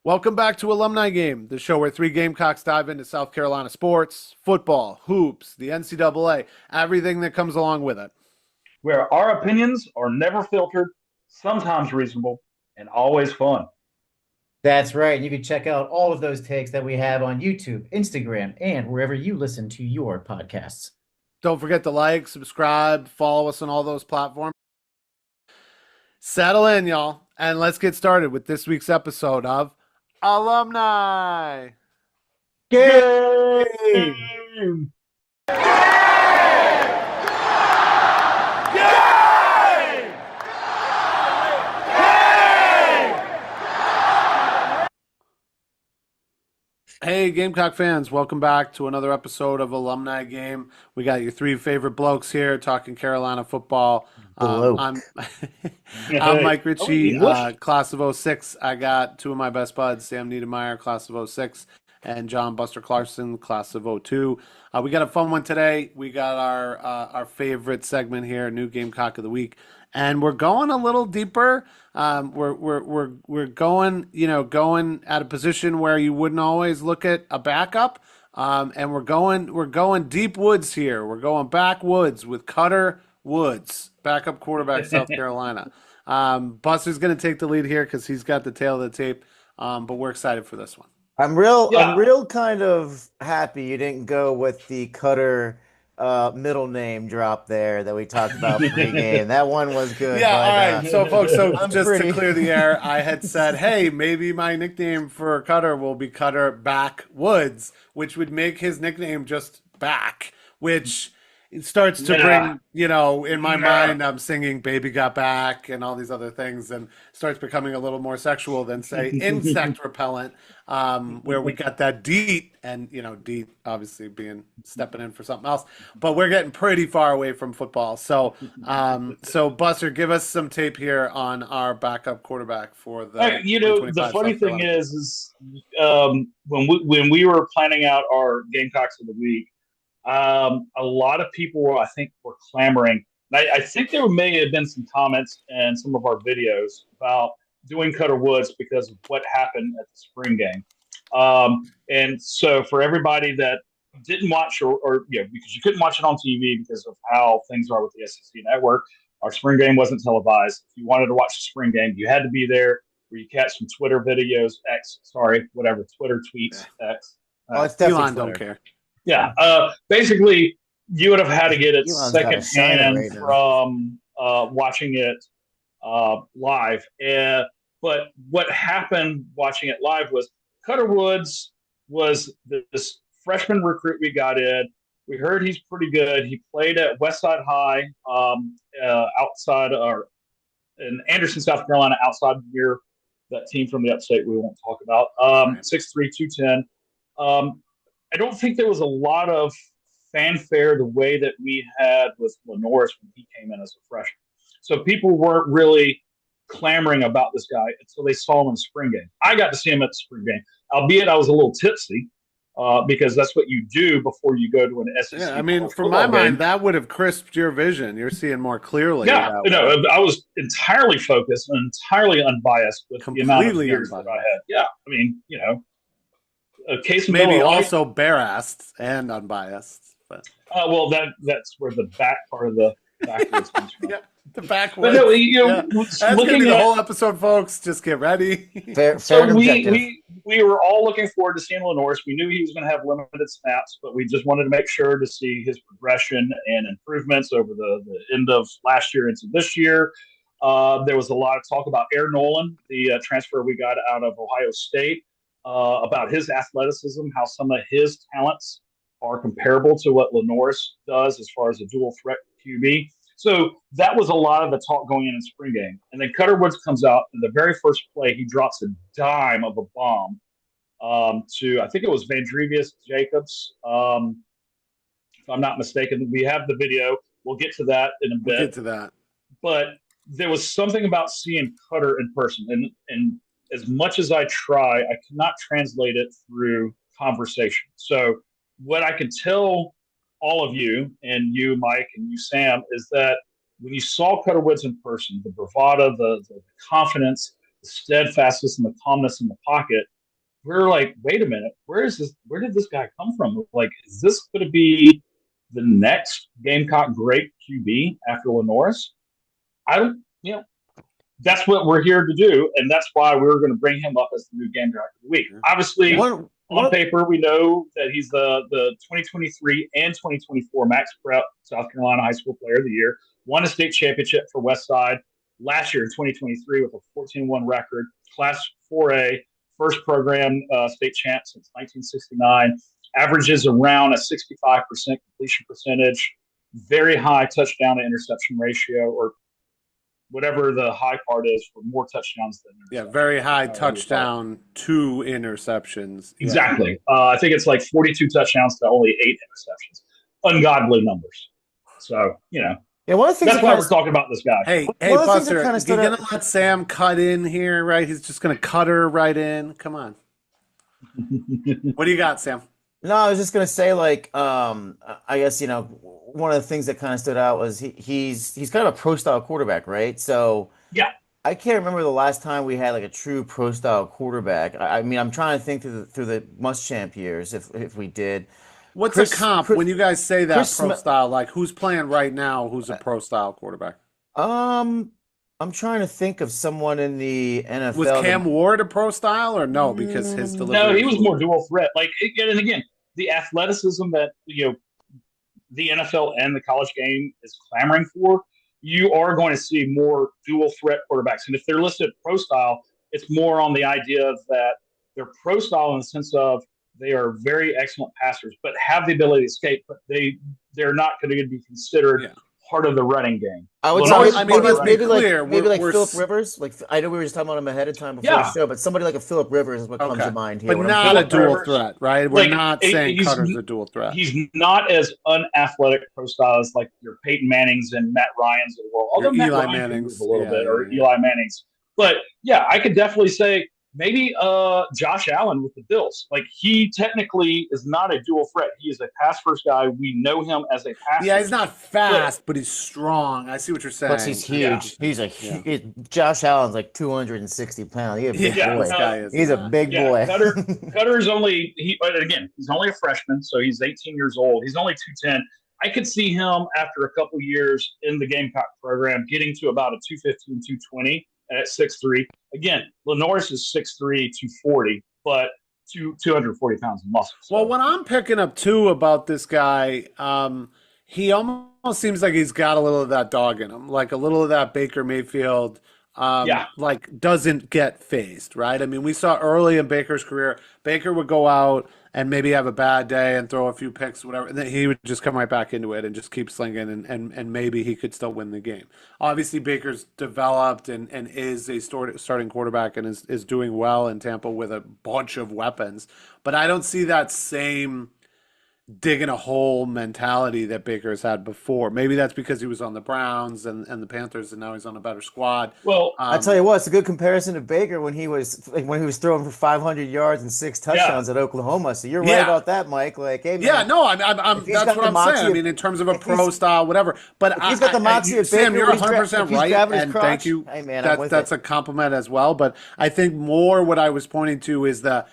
Welcome back to Alumni Game, the show where three Gamecocks dive into South Carolina sports, football, hoops, the NCAA, everything that comes along with it. Where our opinions are never filtered, sometimes reasonable, and always fun. That's right. You can check out all of those takes that we have on YouTube, Instagram, and wherever you listen to your podcasts. Don't forget to like, subscribe, follow us on all those platforms. Settle in, y'all, and let's get started with this week's episode of Alumni Game! Hey, Gamecock fans, welcome back to another episode of Alumni Game. We got your three favorite blokes here talking Carolina football. I'm Mike Ritchie, class of '06. I got two of my best buds, Sam Niedermeyer, class of '06, and John Buster Clarkson, class of '02. We got a fun one today. We got our favorite segment here, new Gamecock of the week, and we're going a little deeper. We're going at a position where you wouldn't always look at a backup, and we're going deep woods here. We're going backwoods with Cutter Woods, backup quarterback, South Carolina. Buster's going to take the lead here because he's got the tail of the tape, but we're excited for this one. I'm real kind of happy you didn't go with the Cutter middle name drop there that we talked about pregame. That one was good. Yeah, but, all right. So, folks, to clear the air, I had said, hey, maybe my nickname for Cutter will be Cutter Backwoods, which would make his nickname just Back, which it starts to bring, in my mind, I'm singing Baby Got Back and all these other things, and starts becoming a little more sexual than, say, insect repellent, where we got that DEET, and, DEET obviously stepping in for something else. But we're getting pretty far away from football. So, Buster, give us some tape here on our backup quarterback for the the funny thing is when we were planning out our Gamecocks of the week, a lot of people, I think, were clamoring. I think there may have been some comments in some of our videos about doing Cutter Woods because of what happened at the spring game. And so for everybody that didn't watch or because you couldn't watch it on TV because of how things are with the SEC network, our spring game wasn't televised. If you wanted to watch the spring game, you had to be there where you catch some Twitter videos, Twitter tweets, X. It's definitely Elon Twitter. don't care. Yeah, basically, you would have had to get it secondhand from watching it live. But what happened watching it live was Cutter Woods was this freshman recruit we got in. We heard he's pretty good. He played at Westside High outside or in Anderson, South Carolina, outside near that team from the upstate we won't talk about. 6'3", 210. I don't think there was a lot of fanfare the way that we had with Lenoris when he came in as a freshman. So people weren't really clamoring about this guy until they saw him in the spring game. I got to see him at the spring game, albeit I was a little tipsy because that's what you do before you go to an SEC. Yeah, I mean, from my mind, that would have crisped your vision. You're seeing more clearly. Yeah, I was entirely focused and entirely unbiased with the amount of years that I had. Yeah, I mean, a case maybe also bare-assed and unbiased, but that's where the back part of the backwards comes from. Yeah, the backwards. But no, that's gonna be the whole episode, folks. Just get ready. So we were all looking forward to seeing Lenoris. We knew he was going to have limited snaps, but we just wanted to make sure to see his progression and improvements over the end of last year into this year. There was a lot of talk about Air Nolan, the transfer we got out of Ohio State. About his athleticism, how some of his talents are comparable to what Lenoris does as far as a dual threat QB. So that was a lot of the talk going in spring game. And then Cutter Woods comes out, and the very first play, he drops a dime of a bomb to, I think it was Vandrevius Jacobs. If I'm not mistaken, we have the video. We'll get to that in a bit. We'll get to that. But there was something about seeing Cutter in person. And as much as I try, I cannot translate it through conversation. So what I can tell all of you, and you, Mike, and you, Sam, is that when you saw Cutter Woods in person, the bravado, the confidence, the steadfastness and the calmness in the pocket. We're like, wait a minute, where did this guy come from? Like, is this going to be the next Gamecock great QB after Lenoris? I don't, that's what we're here to do, and that's why we're going to bring him up as the new Gamecock of the week. Obviously, on paper, we know that he's the 2023 and 2024 Max Prep South Carolina High School Player of the Year. Won a state championship for Westside last year in 2023 with a 14-1 record. Class 4A, first program state champ since 1969. Averages around a 65% completion percentage. Very high touchdown to interception ratio, or whatever the high part is, for more touchdowns than interceptions. Yeah, very high touchdown to interceptions. Exactly. I think it's like 42 touchdowns to only 8 interceptions. Ungodly numbers. So, yeah, one of the things that's why we're talking about this guy. Hey, Buster, you're going to let Sam cut in here, right? He's just going to cut her right in. Come on. What do you got, Sam? No, I was just going to say, like, I guess, one of the things that kind of stood out was he's kind of a pro-style quarterback, right? So yeah, I can't remember the last time we had like a true pro-style quarterback. I mean, I'm trying to think through the Muschamp years if we did. What's a comp when you guys say that pro-style? Like, who's playing right now? Who's a pro-style quarterback? I'm trying to think of someone in the NFL. Was Cam Ward a pro-style or no? Because his delivery. No, he was more dual threat. Like, and again, the athleticism that the NFL and the college game is clamoring for, you are going to see more dual threat quarterbacks. And if they're listed pro style, it's more on the idea that they're pro style in the sense of they are very excellent passers, but have the ability to escape, but they're not going to be considered part of the running game. I would say maybe like Phillip Rivers. Like, I know we were just talking about him ahead of time before the show, but somebody like a Phillip Rivers is what comes to mind here. But not a dual threat, right? We're not saying Cutter's a dual threat. He's not as unathletic pro style as like your Peyton Mannings and Matt Ryans of the world. Although Matt Ryan Mannings a little bit, or Eli Mannings. But yeah, I could definitely say maybe Josh Allen with the Bills. Like, he technically is not a dual threat. He is a pass first guy. We know him as a pass. Yeah, he's not fast, but he's strong. I see what you're saying. Plus, he's huge. Yeah. Josh Allen's like 260 pounds. He's a big boy. He's a big boy. Cutter's only he's only a freshman, so he's 18 years old. He's only 210. I could see him after a couple years in the Gamecock program getting to about a 215, 220. At 6'3". Again, Lenoris is 6'3", 240, but 240 pounds of muscle. So. Well, what I'm picking up, too, about this guy, he almost seems like he's got a little of that dog in him, like a little of that Baker Mayfield, like doesn't get phased, right? I mean, we saw early in Baker's career, Baker would go out and maybe have a bad day and throw a few picks, whatever, and then he would just come right back into it and just keep slinging, and maybe he could still win the game. Obviously, Baker's developed and is a starting quarterback and is doing well in Tampa with a bunch of weapons, but I don't see that same digging a hole mentality that Baker has had before. Maybe that's because he was on the Browns and the Panthers, and now he's on a better squad. Well, I tell you what, it's a good comparison to Baker when he was throwing for 500 yards and 6 touchdowns at Oklahoma. So you're right about that, Mike. Like, hey, man, that's what I'm saying. I mean, in terms of a pro style, whatever. But he's got the moxie of Baker. Sam, you're 100% right, and thank you. Hey, man, that's a compliment as well. But I think more what I was pointing to is the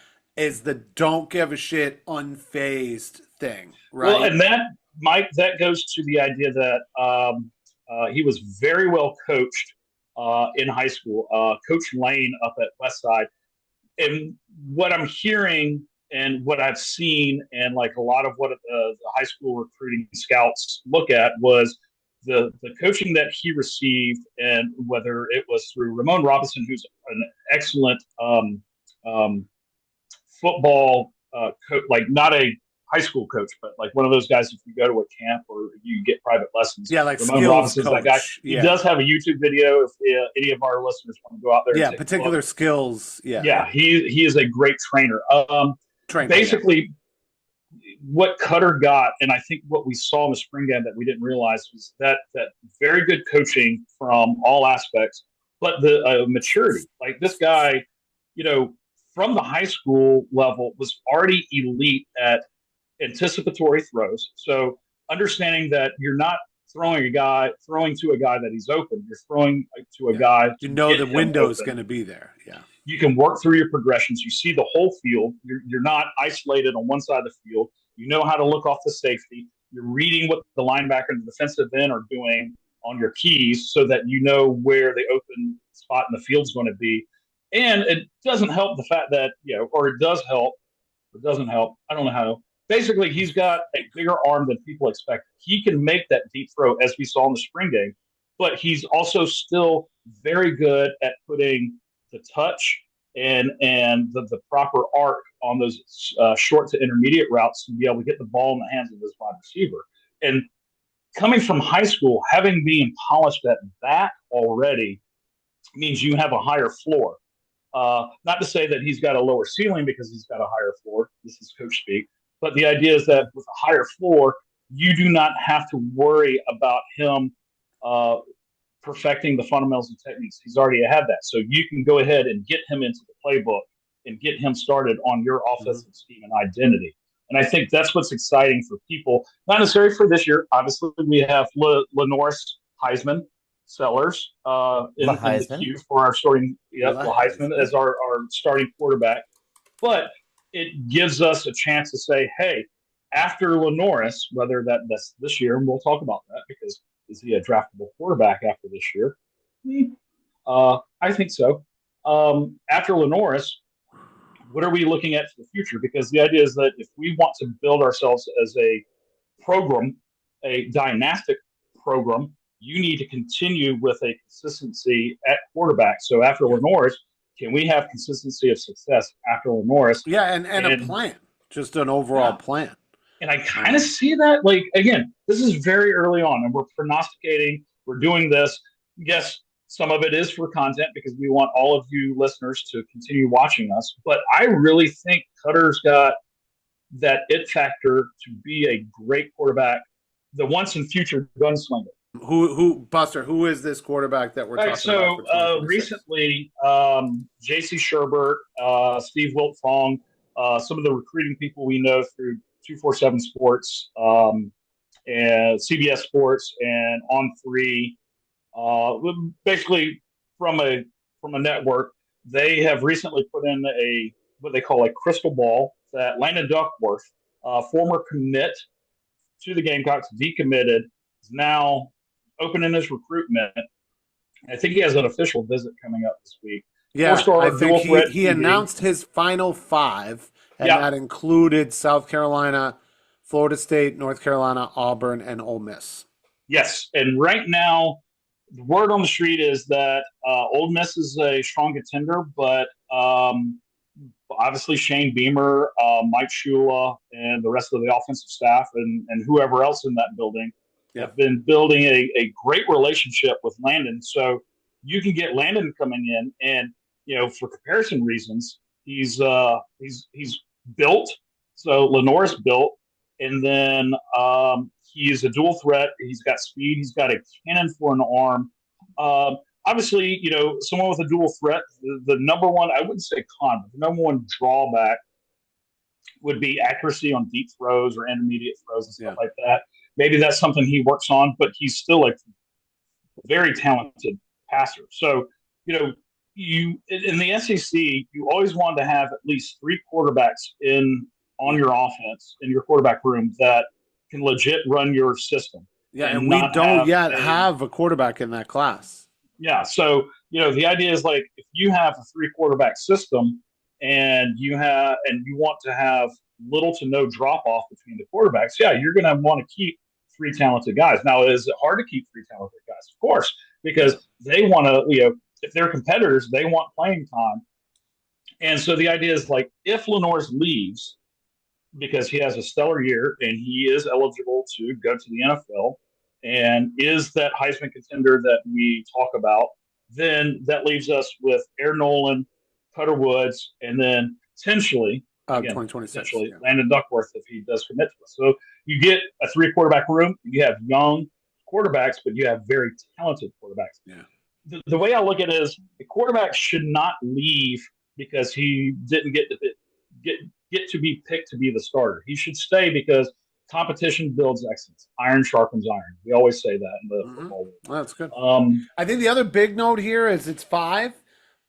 don't give a shit, unfazed thing, right? Well, and that goes to the idea that he was very well coached in high school. Coach Lane up at Westside, and what I'm hearing and what I've seen, and like a lot of what the high school recruiting scouts look at was the coaching that he received, and whether it was through Ramon Robinson, who's an excellent football coach, like not a high school coach, but like one of those guys, if you go to a camp or you get private lessons. Yeah, like Ramon Robinson's that guy. He does have a YouTube video if any of our listeners want to go out there. Yeah, particular skills. Yeah, he is a great trainer. Basically, what Cutter got, and I think what we saw in the spring game that we didn't realize was that very good coaching from all aspects, but the maturity. Like, this guy, from the high school level was already elite at anticipatory throws. So understanding that you're not throwing to a guy that he's open. You're throwing to a guy. The window is going to be there. Yeah. You can work through your progressions. You see the whole field. You're not isolated on one side of the field. You know how to look off the safety. You're reading what the linebacker and the defensive end are doing on your keys so that you know where the open spot in the field is going to be. And it doesn't help the fact that, or it does help, or doesn't help. I don't know how. Basically, he's got a bigger arm than people expect. He can make that deep throw, as we saw in the spring game, but he's also still very good at putting the touch and the proper arc on those short to intermediate routes to be able to get the ball in the hands of his wide receiver. And coming from high school, having been polished at that already means you have a higher floor. Not to say that he's got a lower ceiling because he's got a higher floor. This is coach speak. But the idea is that with a higher floor, you do not have to worry about him perfecting the fundamentals and techniques. He's already had that. So you can go ahead and get him into the playbook and get him started on your offensive scheme and identity. And I think that's what's exciting for people, not necessarily for this year. Obviously, we have Lenoris, Heisman, Sellers in the queue for our starting Heisman as our starting quarterback. But it gives us a chance to say, hey, after Lenoris, whether that's this year, and we'll talk about that because is he a draftable quarterback after this year? I think so. After Lenoris, what are we looking at for the future? Because the idea is that if we want to build ourselves as a program, a dynastic program, you need to continue with a consistency at quarterback. So after Lenoris, can we have consistency of success after Lenoris? Yeah, and a plan, just an overall plan. And I kind of see that, like, again, this is very early on, and we're prognosticating, we're doing this. Yes, some of it is for content because we want all of you listeners to continue watching us. But I really think Cutter's got that it factor to be a great quarterback, the once and future gunslinger. Who is this quarterback that we're talking about? So recently, J.C. Sherbert, Steve Wiltfong, some of the recruiting people we know through 247 Sports and CBS Sports and On3, basically from a network, they have recently put in what they call a crystal ball that Landon Duckworth, former commit to the Gamecocks, decommitted, is now opening his recruitment. I think he has an official visit coming up this week. Yeah, I think he announced his final 5, and that included South Carolina, Florida State, North Carolina, Auburn, and Ole Miss. Yes, and right now, the word on the street is that Ole Miss is a strong contender, but obviously Shane Beamer, Mike Shula, and the rest of the offensive staff and whoever else in that building have been building a great relationship with Landon. So you can get Landon coming in, and for comparison reasons, he's built. So Lenoris built, and then he's a dual threat. He's got speed. He's got a cannon for an arm. Obviously, someone with a dual threat, the number one, I wouldn't say con, but the number one drawback would be accuracy on deep throws or intermediate throws and stuff like that. Maybe that's something he works on, but he's still a very talented passer. So, you in the SEC, you always want to have at least 3 quarterbacks on your offense in your quarterback room that can legit run your system. Yeah, and we don't yet have a quarterback in that class. Yeah, so the idea is like if you have a 3 quarterback system and you want to have little to no drop off between the quarterbacks, you're going to want to keep 3 talented guys. Now, is it hard to keep 3 talented guys? Of course, because they want to, if they're competitors, they want playing time. And so the idea is like if Lenoris leaves because he has a stellar year and he is eligible to go to the NFL and is that Heisman contender that we talk about, then that leaves us with Air Nolan, Cutter Woods, and then potentially 2026, Landon Duckworth if he does commit to us. So you get a 3 quarterback room. You have young quarterbacks, but you have very talented quarterbacks. Yeah. The way I look at it is the quarterback should not leave because he didn't get to be picked to be the starter. He should stay because competition builds excellence. Iron sharpens iron. We always say that in the football world. Well, that's good. I think the other big note here is it's 5,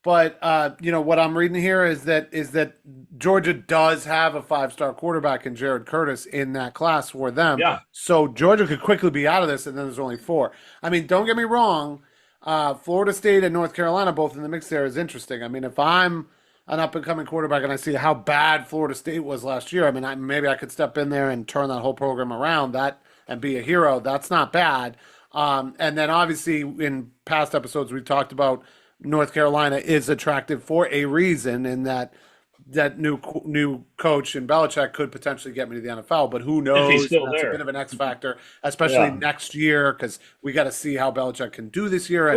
but what I'm reading here is that Georgia does have a 5-star quarterback in Jared Curtis in that class for them. Yeah. So Georgia could quickly be out of this, and then there's only 4. I mean, don't get me wrong. Florida State and North Carolina both in the mix there is interesting. I mean, if I'm an up-and-coming quarterback and I see how bad Florida State was last year, I mean, maybe I could step in there and turn that whole program around and be a hero. That's not bad. And then obviously in past episodes we've talked about North Carolina is attractive for a reason in that new coach in Belichick could potentially get me to the NFL, but who knows? If he's still That's there. a bit of an X factor, especially next year, because we got to see how Belichick can do this year.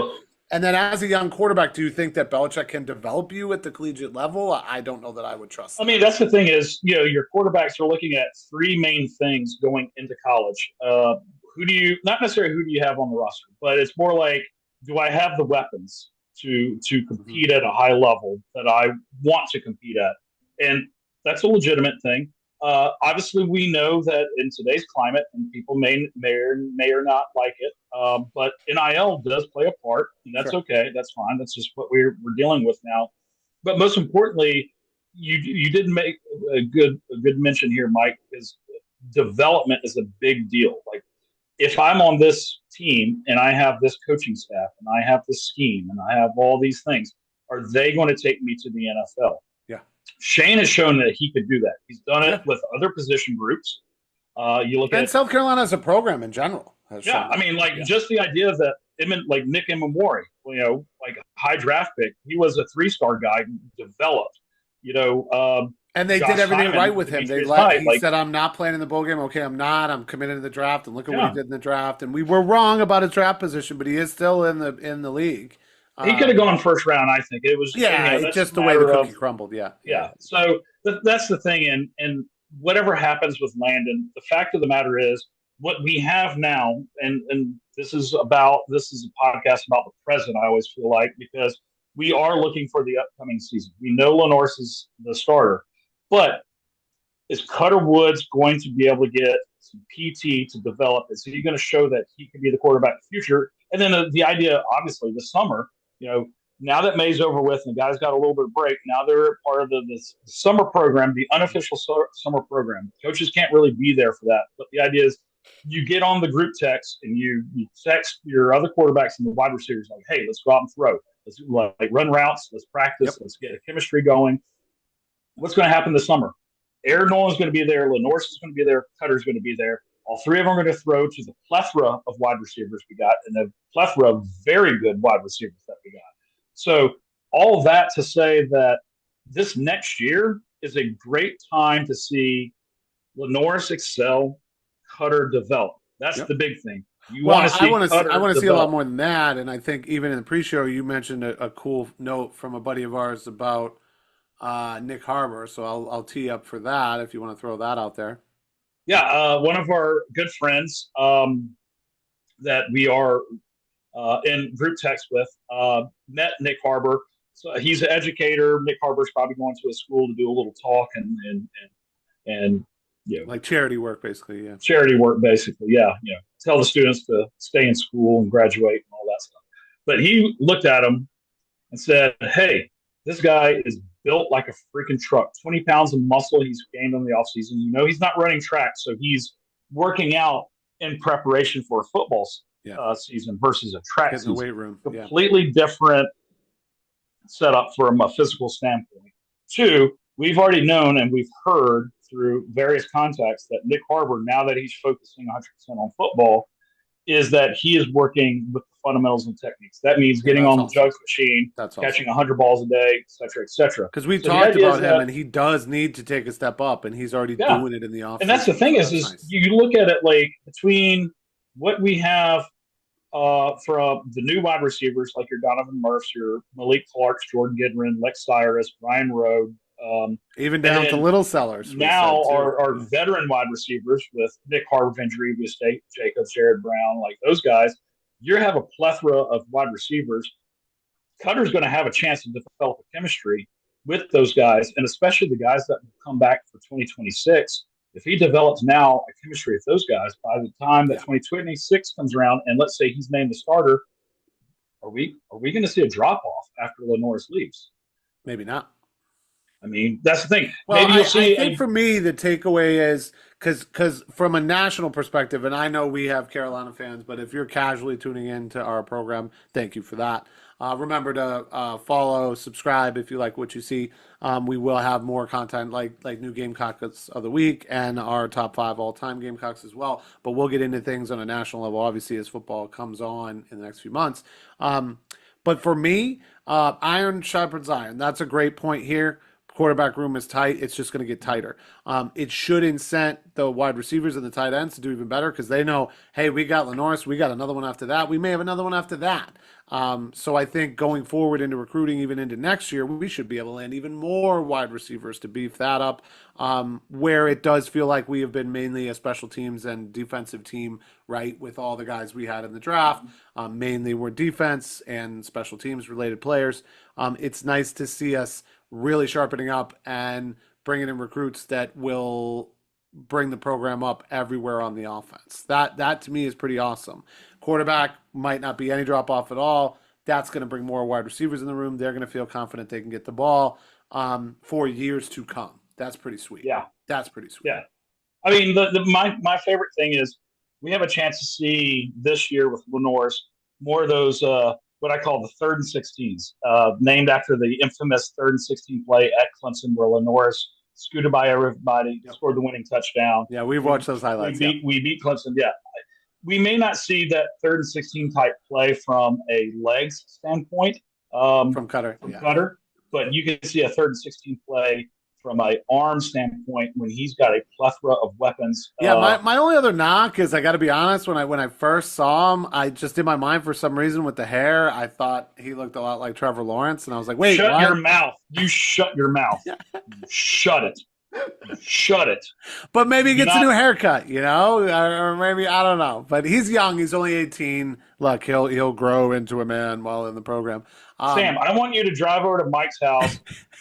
And then as a young quarterback, do you think that Belichick can develop you at the collegiate level? I don't know that I would trust that. I mean, that's the thing is, your quarterbacks are looking at 3 main things going into college. Not necessarily who do you have on the roster, but it's more like, do I have the weapons to compete at a high level that I want to compete at? And that's a legitimate thing. Obviously, we know that in today's climate, and people may or not like it, but NIL does play a part, and that's okay. That's fine. That's just what we're dealing with now. But most importantly, you did make a good mention here, Mike. Is development is a big deal. Like, if I'm on this team and I have this coaching staff and I have this scheme and I have all these things, are they going to take me to the NFL? Shane has shown that he could do that. He's done it with other position groups. You look at South Carolina as a program in general. I mean, just the idea that like Nyck Emamori, like a high draft pick, he was a 3-star guy who developed. And they did everything right with him. He said, "I'm not playing in the bowl game." Okay, I'm not. I'm committed to the draft, and look at what he did in the draft. And we were wrong about his draft position, but he is still in the league. He could have gone first round, I think. It was just the way the cookie crumbled. Yeah. So that's the thing, and whatever happens with Landon, the fact of the matter is, what we have now, and this is a podcast about the present. I always feel like, because we are looking for the upcoming season. We know Lenorse is the starter, but is Cutter Woods going to be able to get some PT to develop? Is he going to show that he can be the quarterback in the future? And then the idea, obviously, this summer. Now that May's over with and the guys got a little bit of break, now they're part of the summer program, the unofficial summer program. Coaches can't really be there for that. But the idea is you get on the group text and you text your other quarterbacks and the wide receivers like, hey, let's go out and throw. Let's run routes. Let's practice. Let's get a chemistry going. What's going to happen this summer? Aaron Nolan's going to be there. Lenorse is going to be there. Cutter's going to be there. All 3 of them are going to throw to the plethora of wide receivers we got and the plethora of very good wide receivers that we got. So all of that to say that this next year is a great time to see Lenorse excel, Cutter develop. That's the big thing. I want to see a lot more than that. And I think even in the pre-show, you mentioned a cool note from a buddy of ours about Nick Harbor. So I'll tee up for that if you want to throw that out there. Yeah, one of our good friends that we are in group text with met Nick Harbor. So he's an educator. Nick Harbor's probably going to a school to do a little talk and like charity work, basically. Yeah, charity work, basically. Yeah, tell the students to stay in school and graduate and all that stuff. But he looked at him and said, "Hey, this guy is built like a freaking truck. 20 pounds of muscle he's gained in the offseason. He's not running track, so he's working out in preparation for a football season versus a track season. In the weight room. Completely different setup from a physical standpoint. 2, we've already known and we've heard through various contacts that Nick Harbor, now that he's focusing 100% on football, is that he is working with the fundamentals and techniques. That means getting on the jugs machine, catching 100 balls a day, et cetera, et cetera. Because we've talked about him, and he does need to take a step up, and he's already doing it in the offseason. And that's the thing is you look at it like between what we have from the new wide receivers, like your Donovan Murphs, your Malik Clarks, Jordan Gidron, Lex Cyrus, Ryan Rode, even down to little sellers. Now our veteran wide receivers with Nick Harbor, Vendry, State, Jacobs, Jared Brown, like those guys, you have a plethora of wide receivers. Cutter's going to have a chance to develop a chemistry with those guys, and especially the guys that will come back for 2026. if he develops now a chemistry with those guys, by the time that 2026 comes around, and let's say he's named the starter, are we going to see a drop off after Lenoris leaves? Maybe not. I mean, that's the thing. Well, maybe you'll see. I think for me, the takeaway is because from a national perspective, and I know we have Carolina fans, but if you're casually tuning into our program, thank you for that. Remember to follow, subscribe if you like what you see. We will have more content like new Gamecocks of the week and our top 5 all-time Gamecocks as well. But we'll get into things on a national level, obviously, as football comes on in the next few months. But for me, iron sharpens iron. That's a great point here. Quarterback room is tight. It's just going to get tighter. It should incent the wide receivers and the tight ends to do even better because they know, hey, we got Lenoris. We got another one after that. We may have another one after that. So I think going forward into recruiting, even into next year, we should be able to land even more wide receivers to beef that up, where it does feel like we have been mainly a special teams and defensive team, right, with all the guys we had in the draft. Mainly were defense and special teams related players. It's nice to see us really sharpening up and bringing in recruits that will bring the program up everywhere on the offense. That to me is pretty awesome. Quarterback might not be any drop off at all. That's going to bring more wide receivers in the room. They're going to feel confident they can get the ball for years to come. That's pretty sweet. Yeah. That's pretty sweet. Yeah. I mean, my favorite thing is we have a chance to see this year with Lenoris more of those what I call the 3rd and 16s, named after the infamous 3rd and 16 play at Clemson where Lenoris scooted by everybody, scored the winning touchdown. Yeah, we've watched those highlights. We beat Clemson, yeah. We may not see that 3rd and 16 type play from a legs standpoint. From Cutter. Cutter, but you can see a 3rd and 16 play from an arm standpoint when he's got a plethora of weapons. Yeah, my only other knock is I got to be honest. When I first saw him, I just in my mind for some reason with the hair, I thought he looked a lot like Trevor Lawrence, and I was like, "Wait, shut what?" your mouth! You shut your mouth! Shut it! Shut it!" But maybe he gets a new haircut, or maybe I don't know. But he's young; he's only 18. Look, he'll grow into a man while in the program. Sam, I want you to drive over to Mike's house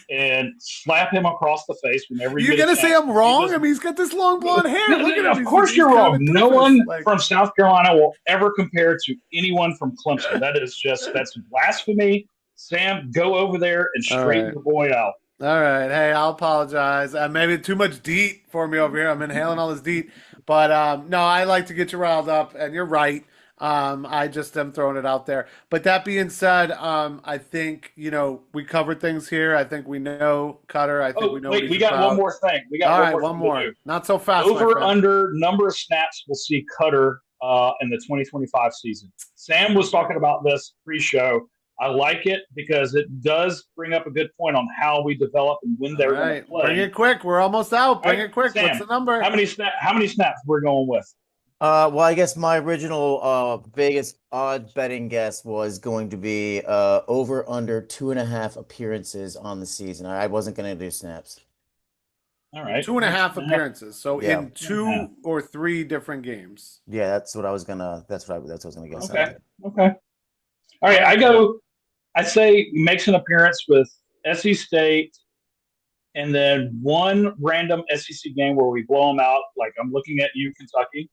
and slap him across the face whenever you're going to say I'm wrong. I mean, he's got this long blonde hair. Look at him. Of course, you're wrong. No one from South Carolina will ever compare to anyone from Clemson. That's blasphemy. Sam, go over there and straighten your boy out. All right. Hey, I'll apologize. Maybe too much DEET for me over here. I'm inhaling all this DEET. But no, I like to get you riled up, and you're right. I just am throwing it out there. But that being said, I think, we covered things here. I think we know Cutter. I think we know. Wait, we got one more thing. One more. Not so fast. Over under number of snaps we'll see Cutter in the 2025 season. Sam was talking about this pre-show. I like it because it does bring up a good point on how we develop and when they're going to play. Bring it quick. We're almost out. Bring it quick. Sam, what's the number? How many snaps we're going with? Well, I guess my original biggest odd betting guess was going to be over under 2.5 appearances on the season. I wasn't going to do snaps. All right, 2.5 appearances. So in 2 or 3 different games. Yeah, that's what I was gonna. That's what I was gonna guess. Okay. All right, I say makes an appearance with SC State, and then one random SEC game where we blow them out. Like I'm looking at you, Kentucky.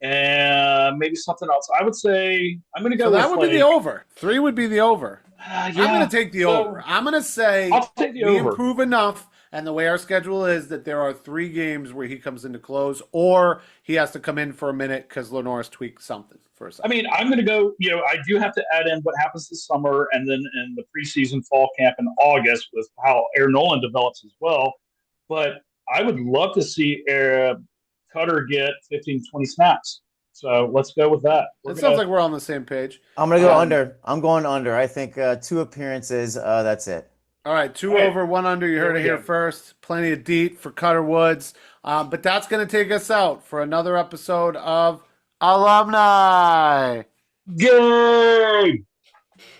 And maybe something else. I would say I'm going to go. So that would be the over. 3 would be the over. I'm going to take the over. I'm going to say I'll take the we over. Improve enough, and the way our schedule is that there are 3 games where he comes into close, or he has to come in for a minute because Lenoris tweaked something for a second. I mean, I'm going to go. I do have to add in what happens this summer, and then in the preseason fall camp in August with how Aaron Nolan develops as well. But I would love to see Cutter get 15, 20 snaps. So let's go with that. It sounds like we're on the same page. I'm going to go under. I'm going under. I think 2 appearances, that's it. All right, 2 over, 1 under. You heard it here first. Plenty of DEET for Cutter Woods. But that's going to take us out for another episode of Alumni. Game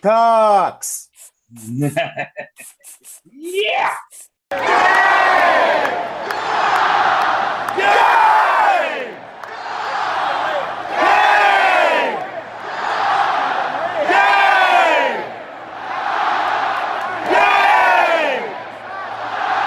Cox. Yeah.